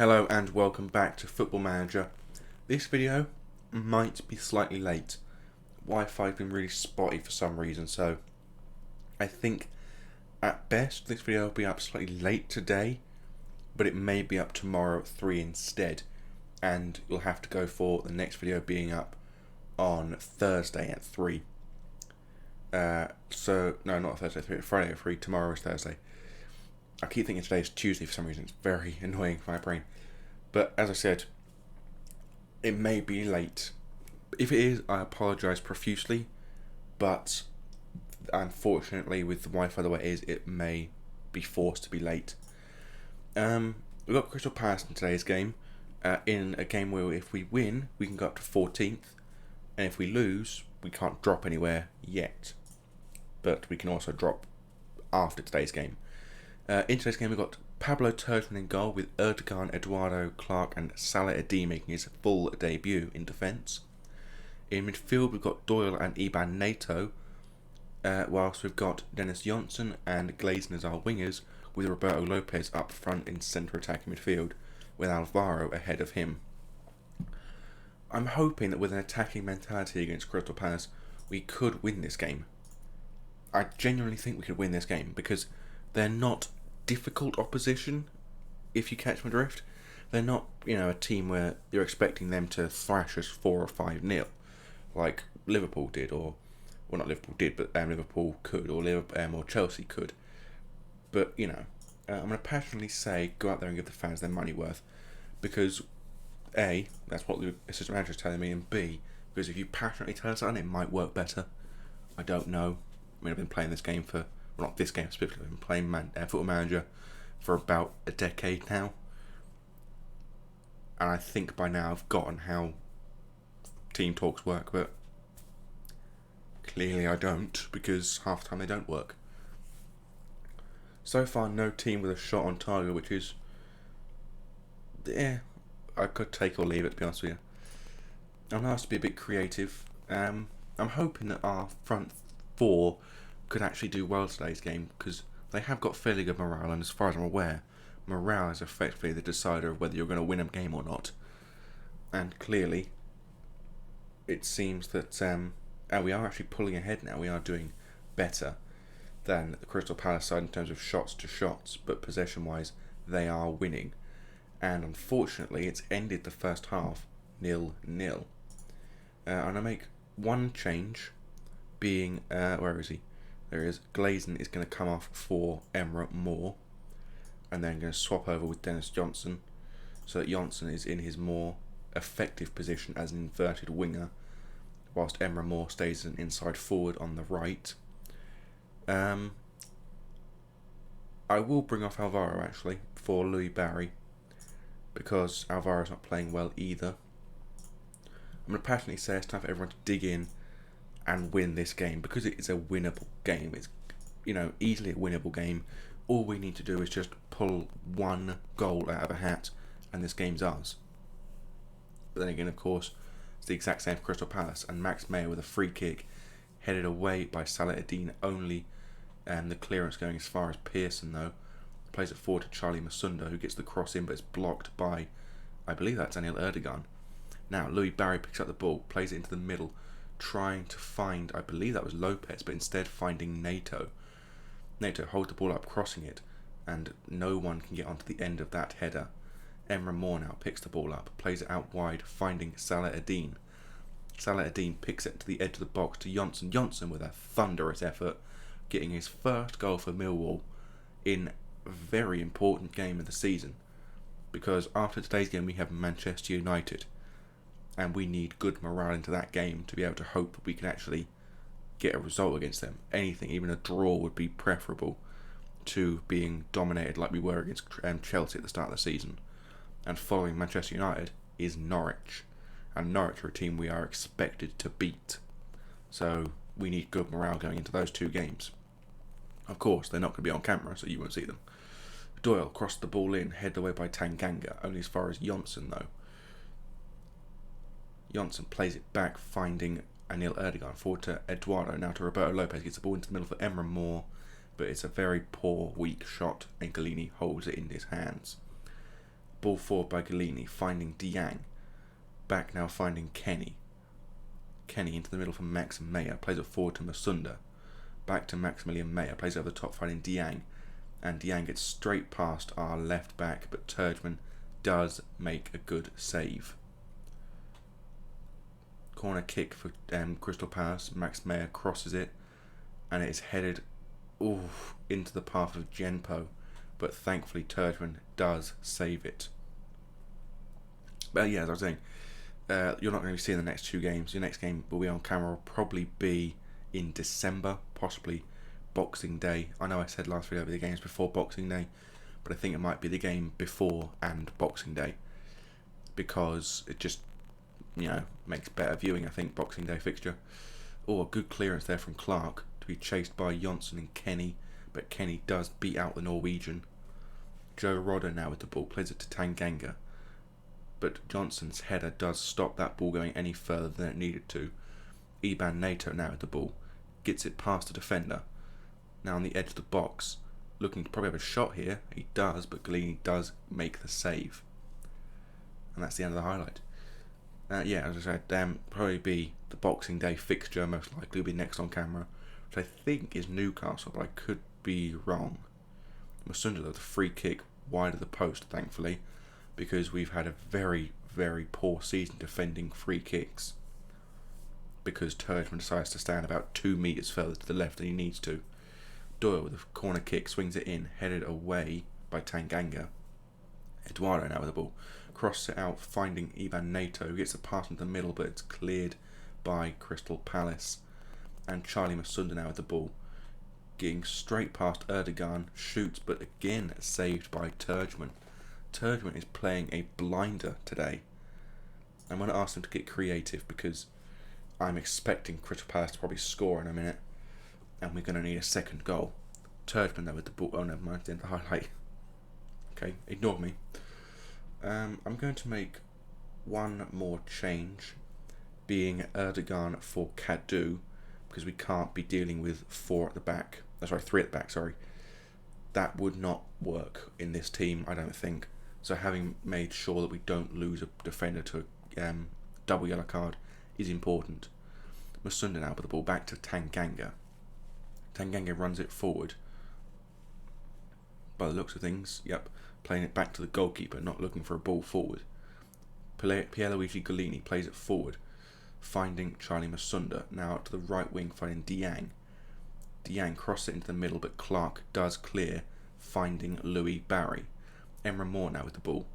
Hello and welcome back to Football Manager. This video might be slightly late. Wi-Fi's been really spotty for some reason, so I think at best this video will be up slightly late today, but it may be up tomorrow at 3 instead, and you'll have to go for the next video being up on Thursday at 3. No, not Thursday at 3, Friday at 3, tomorrow is Thursday. I keep thinking today is Tuesday for some reason. It's very annoying for my brain. But as I said, it may be late. If it is, I apologise profusely. But unfortunately, with the Wi-Fi the way it is, it may be forced to be late. We've got Crystal Palace in today's game. In a game where if we win, we can go up to 14th. And if we lose, we can't drop anywhere yet. But we can also drop after today's game. In today's game, we've got Pablo Turgeon in goal with Erdogan, Eduardo, Clark and Salah Eddin making his full debut in defence. In midfield, we've got Doyle and Iban Nato, whilst we've got Dennis Johnson and Glazner as our wingers, with Roberto Lopez up front in centre attacking midfield, with Alvaro ahead of him. I'm hoping that with an attacking mentality against Crystal Palace, we could win this game. I genuinely think we could win this game, because they're not difficult opposition, if you catch my drift. They're not, a team where you're expecting them to thrash us 4 or 5-0, like Liverpool did, or well, not Liverpool did, but Liverpool could, or Chelsea could. But I'm going to passionately say, go out there and give the fans their money worth, because A, that's what the assistant manager is telling me, and B, because if you passionately tell us something, it might work better. I don't know. I've been playing this game for. Well, not this game specifically, I've been playing Football Manager for about a decade now. And I think by now I've gotten how team talks work, but clearly I don't, because half the time they don't work. So far, no team with a shot on target, which is... I could take or leave it, to be honest with you. I'm asked to be a bit creative. I'm hoping that our front four could actually do well today's game, because they have got fairly good morale, and as far as I'm aware, morale is effectively the decider of whether you're going to win a game or not. And clearly, it seems that we are actually pulling ahead now. We are doing better than the Crystal Palace side in terms of shots to shots, but possession-wise, they are winning. And unfortunately, it's ended the first half 0-0. And I make one change, being where is he? There is. Glazner is going to come off for Emre Moore, and then going to swap over with Dennis Johnson, so that Johnson is in his more effective position as an inverted winger, whilst Emre Moore stays as an inside forward on the right. I will bring off Alvaro actually for Louis Barry, because Alvaro's not playing well either. I'm going to passionately say it's time for everyone to dig in and win this game, because it is a winnable game. It's easily a winnable game. All we need to do is just pull one goal out of a hat and this game's ours. But then again, of course, it's the exact same for Crystal Palace, and Max Meyer with a free kick headed away by Salah Eddin only, and the clearance going as far as Pearson though. Plays it forward to Charlie Masunda, who gets the cross in but it's blocked by, I believe that's Anil Erdogan. Now Louis Barry picks up the ball, plays it into the middle, trying to find, I believe that was Lopez, but instead finding Nato. Nato holds the ball up, crossing it, and no one can get onto the end of that header. Emre Moore now picks the ball up, plays it out wide, finding Salah Eddin. Salah Eddin picks it to the edge of the box to Johnson. Johnson with a thunderous effort, getting his first goal for Millwall in a very important game of the season. Because after today's game we have Manchester United, and we need good morale into that game to be able to hope we can actually get a result against them. Anything, even a draw, would be preferable to being dominated like we were against Chelsea at the start of the season. And following Manchester United is Norwich, and Norwich are a team we are expected to beat. So we need good morale going into those two games. Of course, they're not going to be on camera, so you won't see them. Doyle crossed the ball in, headed away by Tanganga, only as far as Johnson though. Johnson plays it back, finding Anil Erdogan, forward to Eduardo, now to Roberto Lopez, gets the ball into the middle for Emre Moore, but it's a very poor, weak shot, and Galini holds it in his hands. Ball forward by Galini, finding Diang. Back now finding Kenny. Kenny into the middle for Max Meyer, plays it forward to Masunda. Back to Maximilian Meyer, plays it over the top, finding Diang. And Diang gets straight past our left back, but Turgeman does make a good save. Corner kick for Crystal Palace. Max Meyer crosses it, and it is headed into the path of Genpo, but thankfully Turgeman does save it. But yeah, as I was saying, you're not going to be seeing the next 2 games. Your next game will be on camera, will probably be in December, possibly Boxing Day. I know I said last video the games before Boxing Day, but I think it might be the game before and Boxing Day, because it just, makes better viewing, I think, Boxing Day fixture. A good clearance there from Clark to be chased by Jonsson and Kenny, but Kenny does beat out the Norwegian. Joe Rodder now with the ball, plays it to Tanganga, but Johnson's header does stop that ball going any further than it needed to. Iban Nato now with the ball, gets it past the defender, now on the edge of the box, looking to probably have a shot here. He does, but Galini does make the save, and that's the end of the highlight. As I said, probably be the Boxing Day fixture, most likely will be next on camera, which I think is Newcastle, but I could be wrong. Masunda with a free kick wide of the post, thankfully, because we've had a very, very poor season defending free kicks, because Turgeman decides to stand about 2 metres further to the left than he needs to. Doyle with a corner kick swings it in, headed away by Tanganga. Eduardo now with the ball, crosses it out, finding Iban Nato, who gets a pass into the middle, but it's cleared by Crystal Palace. And Charlie Masunda now with the ball, getting straight past Erdogan, shoots, but again saved by Turgeman. Turgeman is playing a blinder today. I'm going to ask him to get creative, because I'm expecting Crystal Palace to probably score in a minute, and we're going to need a second goal. Turgeman there with the ball. Oh, never mind, the highlight. Okay, ignore me. I'm going to make one more change, being Erdogan for Kadu, because we can't be dealing with 3 at the back. That would not work in this team, I don't think. So having made sure that we don't lose a defender to a double yellow card is important. Masunda now with the ball back to Tanganga. Tanganga runs it forward. By the looks of things, playing it back to the goalkeeper, not looking for a ball forward. Pierluigi Galini plays it forward, finding Charlie Masunda. Now to the right wing, finding Diang. Diang crosses it into the middle, but Clark does clear, finding Louis Barry. Emre Moore now with the ball,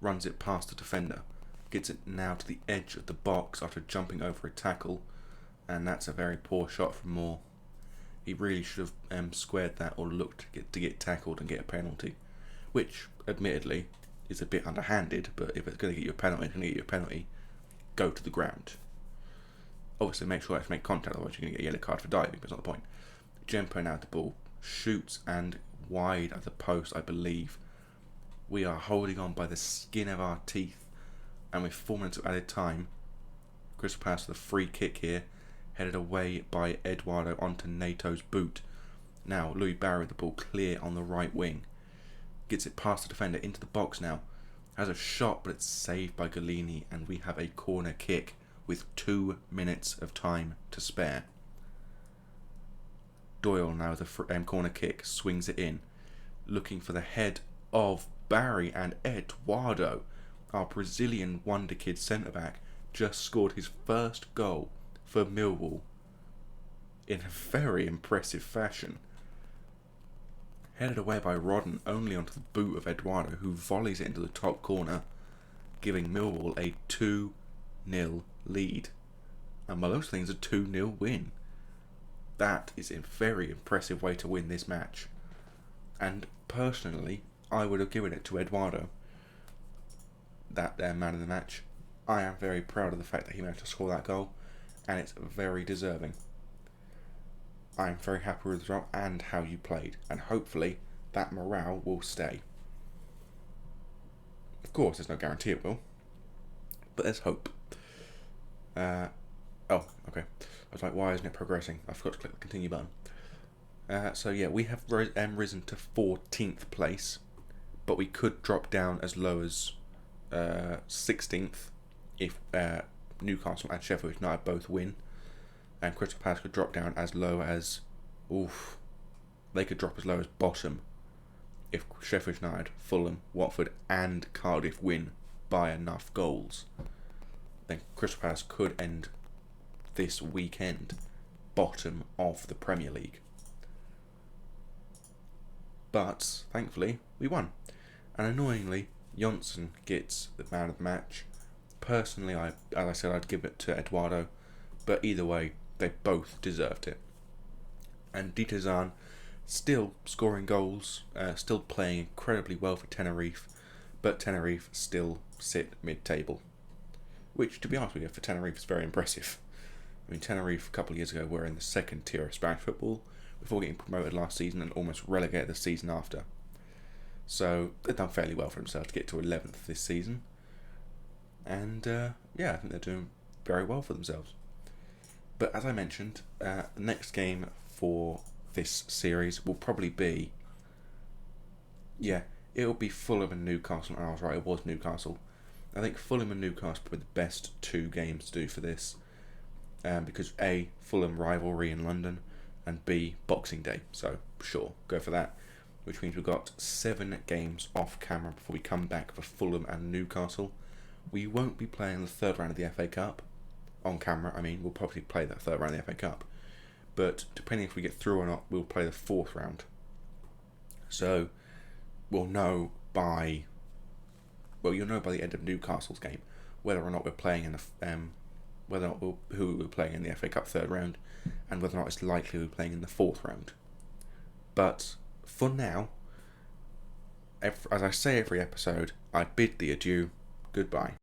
runs it past the defender, gets it now to the edge of the box after jumping over a tackle, and that's a very poor shot from Moore. He really should have squared that, or looked to get tackled and get a penalty, which admittedly is a bit underhanded, but if it's going to get you a penalty, go to the ground. Obviously make sure you make contact, otherwise you're going to get a yellow card for diving, but it's not the point. Genpo now at the ball, shoots, and wide at the post, I believe. We are holding on by the skin of our teeth, and with 4 minutes of added time, Crystal Palace with a free kick here, headed away by Eduardo onto Nato's boot. Now Louis Barry with the ball clear on the right wing, gets it past the defender into the box now, has a shot, but it's saved by Galini, and we have a corner kick with 2 minutes of time to spare. Doyle now with a corner kick, swings it in, looking for the head of Barry, and Eduardo, our Brazilian wonder kid centre-back, just scored his first goal for Millwall in a very impressive fashion. Headed away by Rodden, only onto the boot of Eduardo, who volleys it into the top corner, giving Millwall a 2-0 lead. And by those things, a 2-0 win. That is a very impressive way to win this match. And personally, I would have given it to Eduardo, that man of the match. I am very proud of the fact that he managed to score that goal, and it's very deserving. I am very happy with the result and how you played, and hopefully that morale will stay. Of course, there's no guarantee it will, but there's hope. Okay. I was like, why isn't it progressing? I forgot to click the continue button. So yeah, we have risen to 14th place, but we could drop down as low as 16th if Newcastle and Sheffield United both win, and Crystal Palace could drop down as low as, they could drop as low as bottom if Sheffield United, Fulham, Watford and Cardiff win by enough goals. Then Crystal Palace could end this weekend bottom of the Premier League. But thankfully we won, and annoyingly Johnson gets the man of the match. Personally, as I said, I'd give it to Eduardo, but either way they both deserved it. And Dieter Zahn still scoring goals, still playing incredibly well for Tenerife, but Tenerife still sit mid-table, which, to be honest with you, for Tenerife is very impressive. I mean, Tenerife a couple of years ago were in the second tier of Spanish football before getting promoted last season and almost relegated the season after. So they've done fairly well for themselves to get to 11th this season, and I think they're doing very well for themselves. But as I mentioned, the next game for this series will probably be, it'll be Fulham and Newcastle. And I was right, it was Newcastle. I think Fulham and Newcastle are probably the best two games to do for this, because A, Fulham rivalry in London, and B, Boxing Day. So sure, go for that. Which means we've got 7 games off camera before we come back for Fulham and Newcastle. We won't be playing the third round of the FA Cup on camera. I mean, we'll probably play that third round of the FA Cup, but depending if we get through or not, we'll play the fourth round. So we'll know by you'll know by the end of Newcastle's game whether or not we're playing in the who we're playing in the FA Cup third round, and whether or not it's likely we're playing in the fourth round. But for now, as I say every episode, I bid thee adieu. Goodbye.